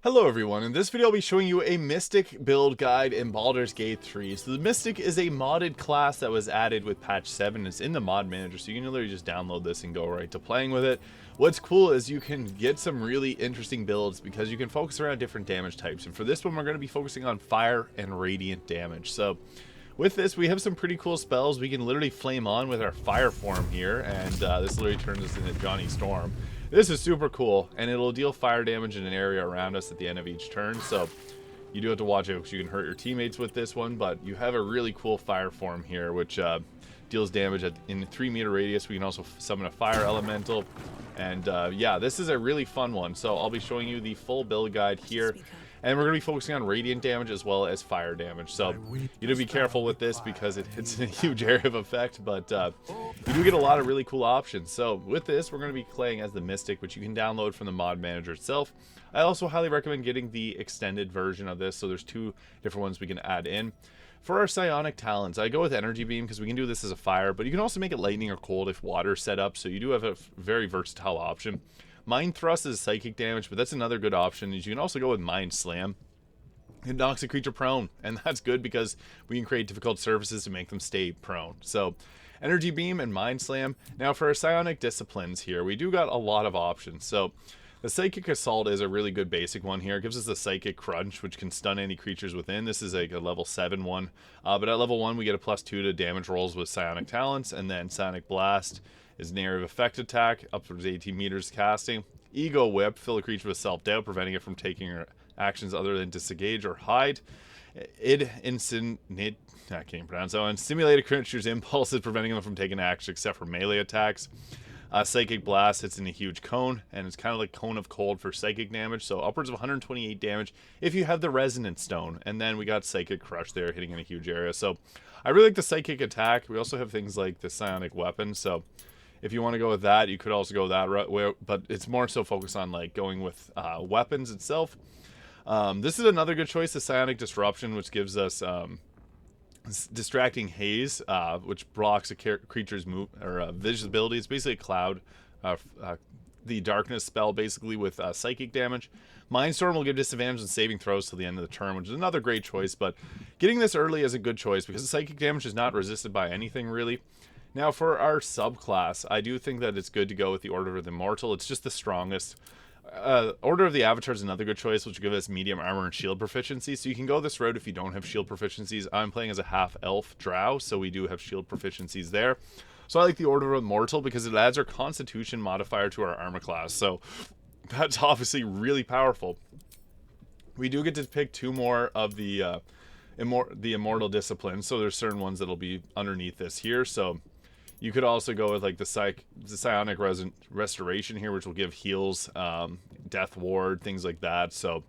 Hello everyone, in this video I'll be showing you a Mystic build guide in Baldur's Gate 3. So the Mystic is a modded class that was added with patch 7. It's in the mod manager, so you can literally just download this and go right to playing with it. What's cool is you can get some really interesting builds because you can focus around different damage types. And for this one we're going to be focusing on fire and radiant damage. So with this we have some pretty cool spells. We can literally flame on with our fire form here, and this literally turns us into Johnny Storm. This is super cool, and it'll deal fire damage in an area around us at the end of each turn, so you do have to watch it because you can hurt your teammates with this one, but you have a really cool fire form here, which deals damage in a 3-meter radius. We can also summon a fire elemental, and yeah, this is a really fun one. So I'll be showing you the full build guide here, and we're going to be focusing on radiant damage as well as fire damage. So you need to be careful with this because it hits a huge area of effect, but you do get a lot of really cool options. So with this, we're going to be playing as the Mystic, which you can download from the mod manager itself. I also highly recommend getting the extended version of this, so there's 2 different ones we can add in. For our Psionic talents, I go with Energy Beam because we can do this as a fire, but you can also make it lightning or cold if water's set up, so you do have a very versatile option. Mind Thrust is psychic damage, but that's another good option. You can also go with Mind Slam. It knocks a creature prone, and that's good because we can create difficult surfaces to make them stay prone. So Energy Beam and Mind Slam. Now for our Psionic disciplines here, we do got a lot of options. So the Psychic Assault is a really good basic one here. It gives us the Psychic Crunch, which can stun any creatures within. This is like a level 7 one. But at level 1, we get a +2 to damage rolls with Psionic Talents, and then Psionic Blast is an area of effect attack, upwards to 18 meters casting. Ego Whip, fill a creature with self-doubt, preventing it from taking actions other than disengage or hide. I can't even pronounce that one. Stimulate a creature's impulses, preventing them from taking action except for melee attacks. Psychic Blast hits in a huge cone, and it's kind of like Cone of Cold for psychic damage, so upwards of 128 damage if you have the Resonant Stone. And then we got Psychic Crush there, hitting in a huge area. So I really like the Psychic Attack. We also have things like the Psionic Weapon, so if you want to go with that, you could also go that route, but it's more so focused on like going with weapons itself. This is another good choice, the Psionic Disruption, which gives us Distracting Haze, which blocks a creature's move or visibility. It's basically a cloud, the darkness spell basically with psychic damage. Mindstorm will give disadvantage on saving throws till the end of the turn, which is another great choice, but getting this early is a good choice because the psychic damage is not resisted by anything really. Now for our subclass, I do think that it's good to go with the Order of the Immortal. It's just the strongest. Order of the Avatar is another good choice, which will give us medium armor and shield proficiency. So you can go this route if you don't have shield proficiencies. I'm playing as a half-elf drow, so we do have shield proficiencies there. So I like the Order of the Immortal because it adds our Constitution modifier to our armor class. So that's obviously really powerful. We do get to pick 2 more of the Immortal disciplines, so there's certain ones that'll be underneath this here. So you could also go with like the Psionic Restoration here, which will give heals, Death Ward, things like that. So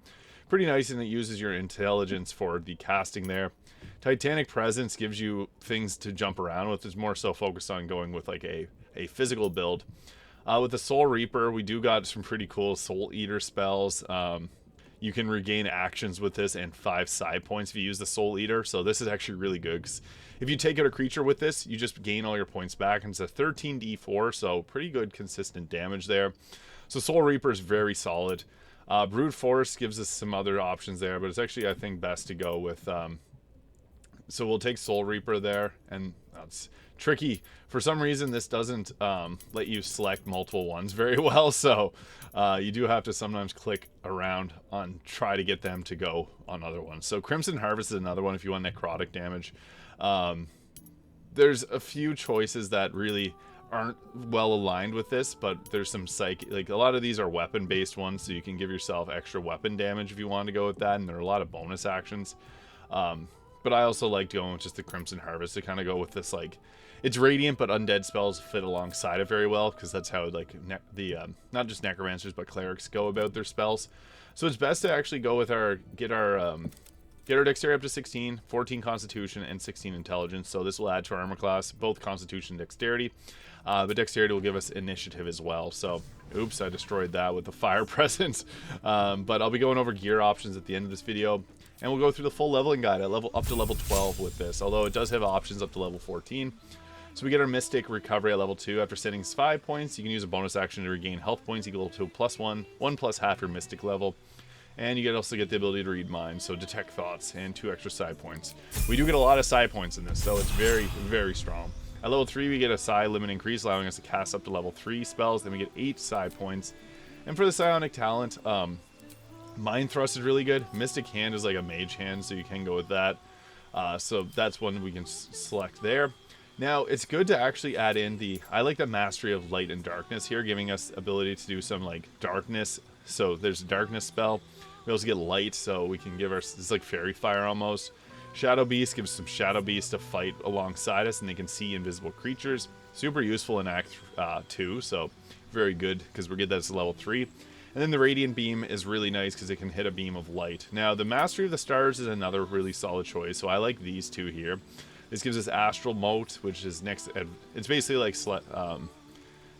pretty nice, and it uses your intelligence for the casting there. Titanic Presence gives you things to jump around with. It's more so focused on going with like a physical build. With the Soul Reaper, we do got some pretty cool Soul Eater spells. You can regain actions with this and 5 side points if you use the Soul Eater. So this is actually really good because if you take out a creature with this, you just gain all your points back. And it's a 13d4, so pretty good consistent damage there. So Soul Reaper is very solid. Brute Force gives us some other options there, but it's actually, I think, best to go with... so we'll take Soul Reaper there, and that's tricky. For some reason, this doesn't let you select multiple ones very well, so you do have to sometimes click around on try to get them to go on other ones. So Crimson Harvest is another one if you want necrotic damage. There's a few choices that really aren't well aligned with this, but there's some like a lot of these are weapon based ones, so you can give yourself extra weapon damage if you want to go with that, and there are a lot of bonus actions. But I also like going with just the Crimson Harvest to kind of go with this, like, it's radiant, but undead spells fit alongside it very well, because that's how, like, not just necromancers, but clerics go about their spells. So it's best to actually go with get our dexterity up to 16, 14 constitution, and 16 intelligence. So this will add to our armor class, both constitution and dexterity. But dexterity will give us initiative as well. So, oops, I destroyed that with the fire presence. But I'll be going over gear options at the end of this video. And we'll go through the full leveling guide at up to level 12 with this, although it does have options up to level 14. So we get our Mystic Recovery at level 2. After spending 5 points, you can use a bonus action to regain health points equal to +1 plus half your Mystic level. And you also get the ability to read minds, so detect thoughts, and 2 extra psi points. We do get a lot of psi points in this, so it's very, very strong. At level 3, we get a psi limit increase, allowing us to cast up to level 3 spells. Then we get 8 psi points. And for the psionic talent, Mind Thrust is really good. Mystic Hand is like a mage hand, so you can go with that. So that's one we can select there. Now, it's good to actually add in I like the Mastery of Light and Darkness here, giving us ability to do some like darkness. So there's a darkness spell. We also get light, so we can give it's like fairy fire almost. Shadow Beast gives some Shadow Beast to fight alongside us, and they can see invisible creatures. Super useful in Act 2, so very good because we get that as level 3. And then the Radiant Beam is really nice because it can hit a beam of light. Now, the Mastery of the Stars is another really solid choice, so I like these two here. This gives us Astral Mote, which is next. It's basically like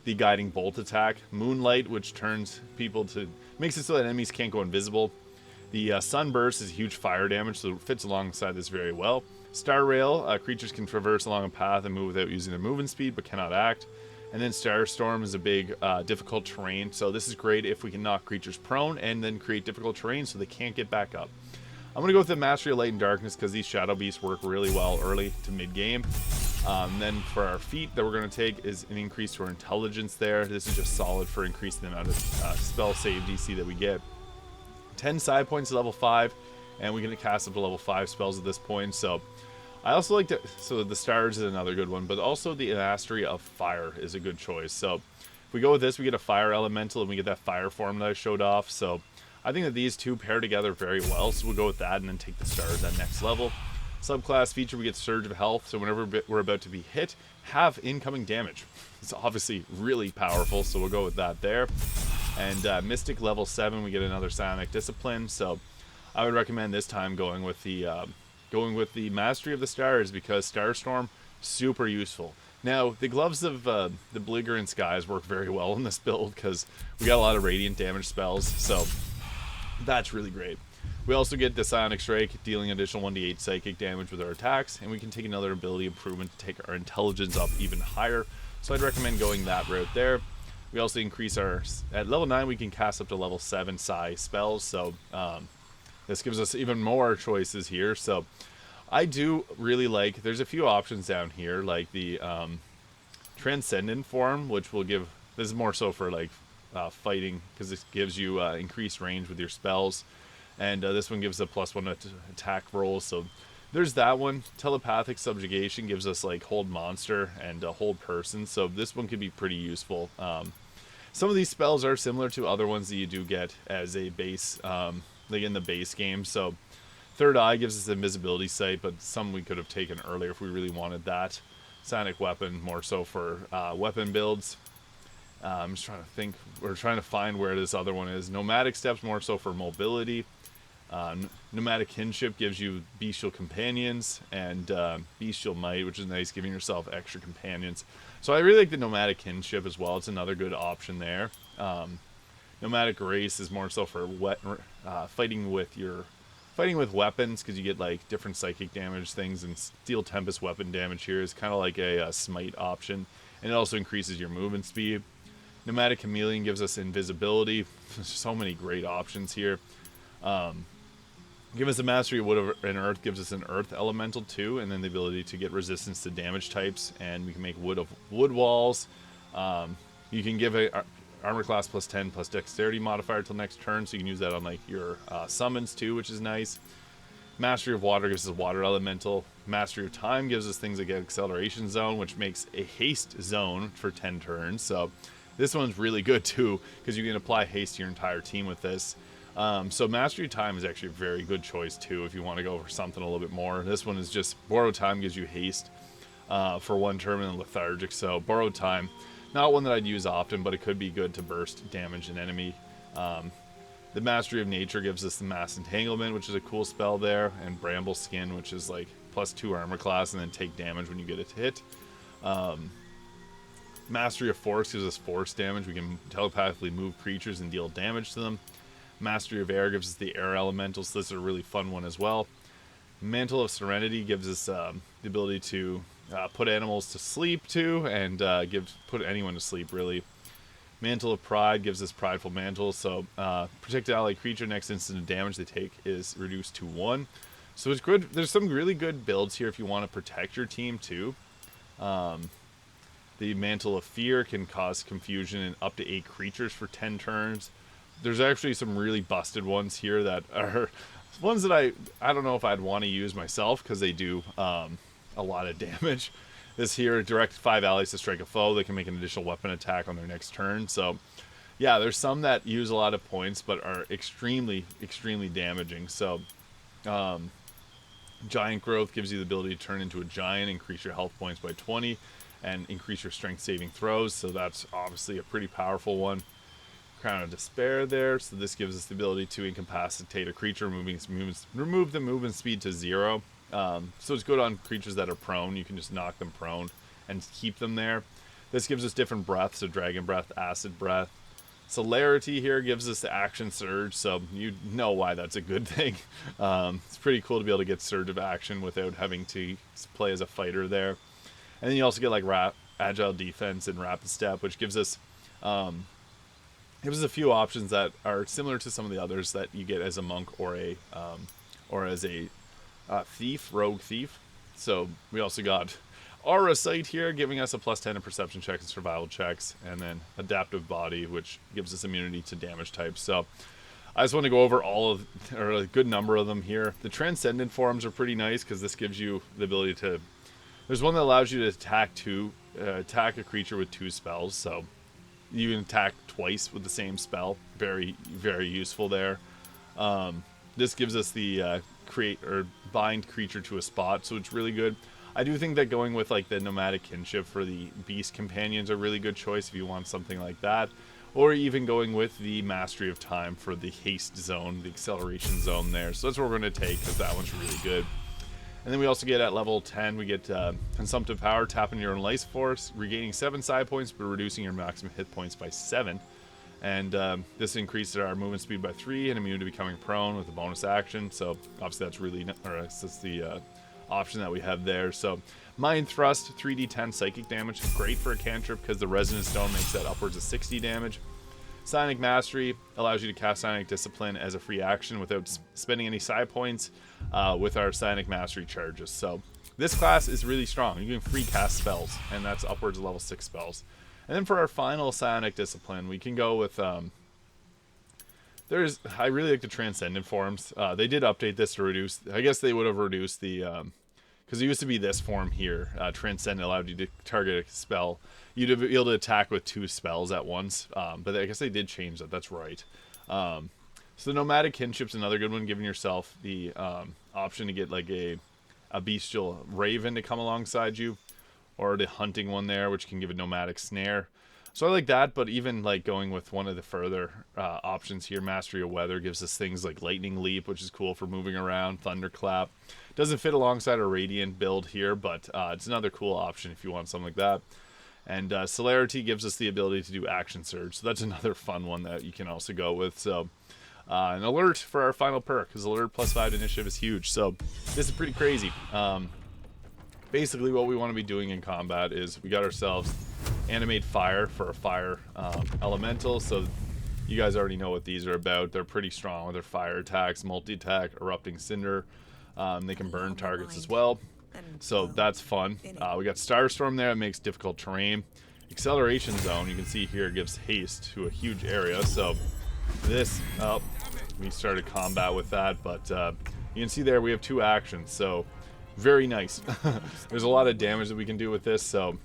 the Guiding Bolt attack. Moonlight, which turns people to makes it so that enemies can't go invisible. The Sunburst is huge fire damage, so it fits alongside this very well. Star Rail, creatures can traverse along a path and move without using their movement speed, but cannot act. And then Starstorm is a big difficult terrain, so this is great if we can knock creatures prone and then create difficult terrain so they can't get back up. I'm going to go with the Mastery of Light and Darkness because these Shadow Beasts work really well early to mid-game. Then for our feat that we're going to take is an increase to our intelligence there. This is just solid for increasing the amount of spell save DC that we get. 10 psi points at level 5, and we can cast up to level 5 spells at this point. So I also like to, so the Stars is another good one, but also the Mastery of Fire is a good choice. So if we go with this, we get a Fire Elemental, and we get that Fire form that I showed off. So I think that these two pair together very well, so we'll go with that and then take the Stars at next level. Subclass feature, we get Surge of Health, so whenever we're about to be hit, have incoming damage. It's obviously really powerful, so we'll go with that there. And Mystic level 7, we get another Psionic Discipline, so I would recommend this time going with the Mastery of the Stars because Starstorm, super useful. Now, the Gloves of the Belligerent Skies work very well in this build because we got a lot of radiant damage spells, so that's really great. We also get the Psionic Strike, dealing additional 1d8 psychic damage with our attacks, and we can take another ability improvement to take our intelligence up even higher, so I'd recommend going that route there. We also increase at level 9 we can cast up to level 7 psi spells, so this gives us even more choices here. So I do really like, there's a few options down here, like the Transcendent form, which will give, this is more so for like fighting, because this gives you increased range with your spells. And this one gives a +1 attack roll, so there's that one. Telepathic Subjugation gives us like Hold Monster and Hold Person, so this one could be pretty useful. Some of these spells are similar to other ones that you do get as a base, like in the base game. So Third Eye gives us Invisibility Sight, but some we could have taken earlier if we really wanted that. Psionic Weapon, more so for weapon builds. I'm just trying to think, we're trying to find where this other one is. Nomadic Steps, more so for mobility. Nomadic Kinship gives you Bestial Companions, and Bestial Might, which is nice, giving yourself extra companions. So I really like the Nomadic Kinship as well. It's another good option there. Nomadic Race is more so for fighting with weapons, because you get like different psychic damage things, and Steel Tempest weapon damage here is kind of like a smite option, and it also increases your movement speed. Nomadic Chameleon gives us invisibility. There's so many great options here. Give us a Mastery of Wood and Earth, gives us an Earth Elemental too, and then the ability to get resistance to damage types, and we can make wood walls. You can give a armor class +10 plus dexterity modifier till next turn, so you can use that on like your summons too, which is nice. Mastery of Water gives us a Water Elemental. Mastery of Time gives us things like Acceleration Zone, which makes a Haste Zone for 10 turns, so this one's really good too, because you can apply haste to your entire team with this. So Mastery of Time is actually a very good choice too if you want to go for something a little bit more. This one is just Borrowed Time gives you haste for 1 turn, and then Lethargic. So Borrowed Time, not one that I'd use often, but it could be good to burst damage an enemy. The Mastery of Nature gives us the Mass Entanglement, which is a cool spell there, and Bramble Skin, which is like +2 armor class and then take damage when you get it hit. Mastery of Force gives us force damage. We can telepathically move creatures and deal damage to them. Mastery of Air gives us the Air Elementals. So this is a really fun one as well. Mantle of Serenity gives us the ability to put animals to sleep too, and put anyone to sleep really. Mantle of Pride gives us Prideful Mantle, so protected ally creature next instant of damage they take is reduced to 1. So it's good. There's some really good builds here if you want to protect your team too. The Mantle of Fear can cause confusion in up to 8 creatures for 10 turns. There's actually some really busted ones here that are ones that I don't know if I'd want to use myself because they do a lot of damage. This here, direct 5 allies to strike a foe. They can make an additional weapon attack on their next turn. So, yeah, there's some that use a lot of points but are extremely, extremely damaging. So, Giant Growth gives you the ability to turn into a giant, increase your health points by 20, and increase your strength saving throws. So that's obviously a pretty powerful one. Crown of Despair there. So this gives us the ability to incapacitate a creature, remove the movement speed to 0. So it's good on creatures that are prone. You can just knock them prone and keep them there. This gives us different breaths, so Dragon Breath, Acid Breath. Celerity here gives us the Action Surge, so you know why that's a good thing. It's pretty cool to be able to get Surge of Action without having to play as a fighter there. And then you also get like Agile Defense and Rapid Step, which gives us a few options that are similar to some of the others that you get as a monk or as a thief, rogue thief. So we also got Aura Sight here, giving us a +10 in perception checks and survival checks, and then Adaptive Body, which gives us immunity to damage types. So I just want to go over a good number of them here. The Transcendent forms are pretty nice because this gives you the ability to. There's one that allows you to attack a creature with 2 spells. So you can attack twice with the same spell. Very, very useful there. This gives us the create or bind creature to a spot, so it's really good. I do think that going with like the Nomadic Kinship for the Beast Companions are a really good choice if you want something like that. Or even going with the Mastery of Time for the Haste Zone, the Acceleration Zone there. So that's what we're going to take because that one's really good. And then we also get at level 10, we get Consumptive Power, tapping your own life force, regaining 7 side points, but reducing your maximum hit points by 7. And this increases our movement speed by 3 and immune to becoming prone with a bonus action. So obviously that's the option that we have there. So Mind Thrust, 3d10 psychic damage is great for a cantrip because the Resonant Stone makes that upwards of 60 damage. Psionic Mastery allows you to cast Psionic Discipline as a free action without spending any side points with our Psionic Mastery charges. So this class is really strong. You can free cast spells, and that's upwards of level 6 spells. And then for our final Psionic Discipline, we can go with I really like the Transcendent forms. They did update this to reduce. I guess they would have reduced the because it used to be this form here. Transcendent allowed you to target a spell. You'd be able to attack with 2 spells at once. But I guess they did change that. That's right. So the Nomadic Kinship's another good one, giving yourself the option to get like a bestial raven to come alongside you, or the hunting one there, which can give a nomadic snare. So I like that, but even like going with one of the further options here, Mastery of Weather gives us things like Lightning Leap, which is cool for moving around, Thunderclap. Doesn't fit alongside a Radiant build here, but it's another cool option if you want something like that. And Celerity gives us the ability to do Action Surge, so that's another fun one that you can also go with. So an Alert for our final perk, because Alert +5 initiative is huge, so this is pretty crazy. Basically what we want to be doing in combat is we got ourselves Animate Fire for a fire elemental. So you guys already know what these are about. They're pretty strong with their fire attacks, multi-attack, Erupting Cinder. They can burn targets as well, so that's fun. We got Starstorm there, that makes difficult terrain. Acceleration Zone, you can see here, gives haste to a huge area. So this, we started combat with that, but you can see there we have 2 actions, so very nice. There's a lot of damage that we can do with this, so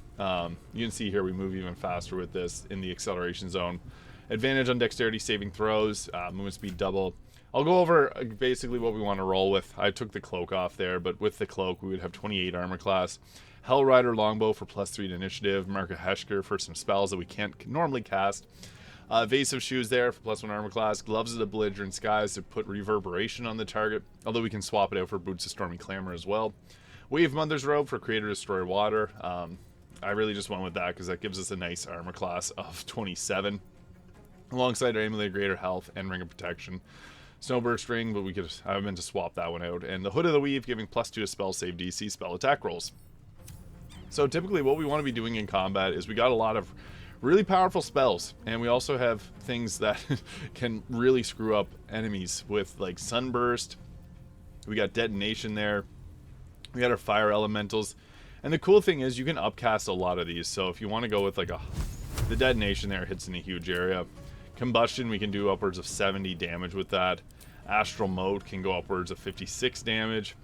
you can see here we move even faster with this in the Acceleration Zone. Advantage on Dexterity saving throws, movement speed double. I'll go over basically what we want to roll with. I took the cloak off there, but with the cloak we would have 28 armor class. Hellrider Longbow for +3 to initiative. Mark of Heshker for some spells that we can't normally cast. Evasive Shoes there for +1 armor class. Gloves of the Belligerent Skies to put reverberation on the target, although we can swap it out for Boots of Stormy Clamor as well. Wave Mother's Robe for Creator Destroy Water. I really just went with that because that gives us a nice armor class of 27. Alongside our Amulet of Greater Health and Ring of Protection. Snowburst Ring, but I meant to swap that one out. And the Hood of the Weave, giving +2 to spell save DC, spell attack rolls. So typically what we want to be doing in combat is we got a lot of Really powerful spells, and we also have things that can really screw up enemies with like Sunburst. We got Detonation there. We got our Fire Elementals. And the cool thing is you can upcast a lot of these. So if you want to go with like the Detonation there hits in a huge area. Combustion, we can do upwards of 70 damage with that. Astral Mote can go upwards of 56 damage.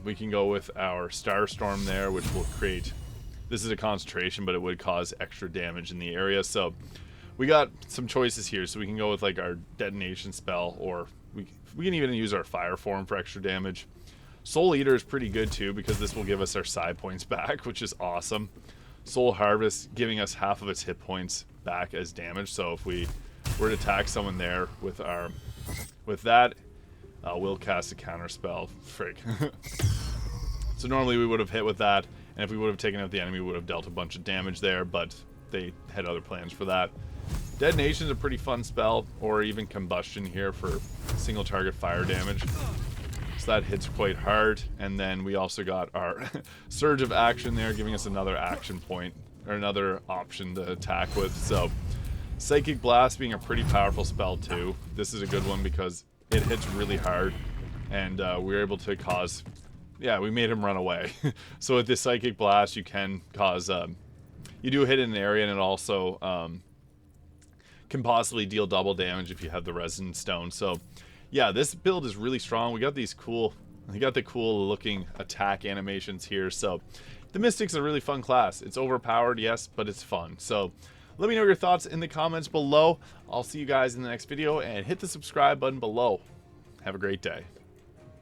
We can go with our Starstorm there, which will create... This is a concentration, but it would cause extra damage in the area. So we got some choices here. So we can go with like our Detonation spell, or we can even use our Fire Form for extra damage. Soul Eater is pretty good too, because this will give us our psi points back, which is awesome. Soul Harvest giving us half of its hit points back as damage. So if we were to attack someone there with that, we'll cast a counter spell. Frig. So normally we would have hit with that, and if we would have taken out the enemy, we would have dealt a bunch of damage there, but they had other plans for that. Detonation is a pretty fun spell, or even Combustion here for single target fire damage. So that hits quite hard, and then we also got our Surge of Action there, giving us another action point, or another option to attack with. So Psychic Blast being a pretty powerful spell too. This is a good one because it hits really hard, and we were able to cause... Yeah, we made him run away. So with this Psychic Blast, you can cause... you do hit in an area, and it also can possibly deal double damage if you have the Resonant Stone. So yeah, this build is really strong. We got these cool... We got the cool looking attack animations here. So the Mystic's a really fun class. It's overpowered, yes, but it's fun. So let me know your thoughts in the comments below. I'll see you guys in the next video, and hit the subscribe button below. Have a great day.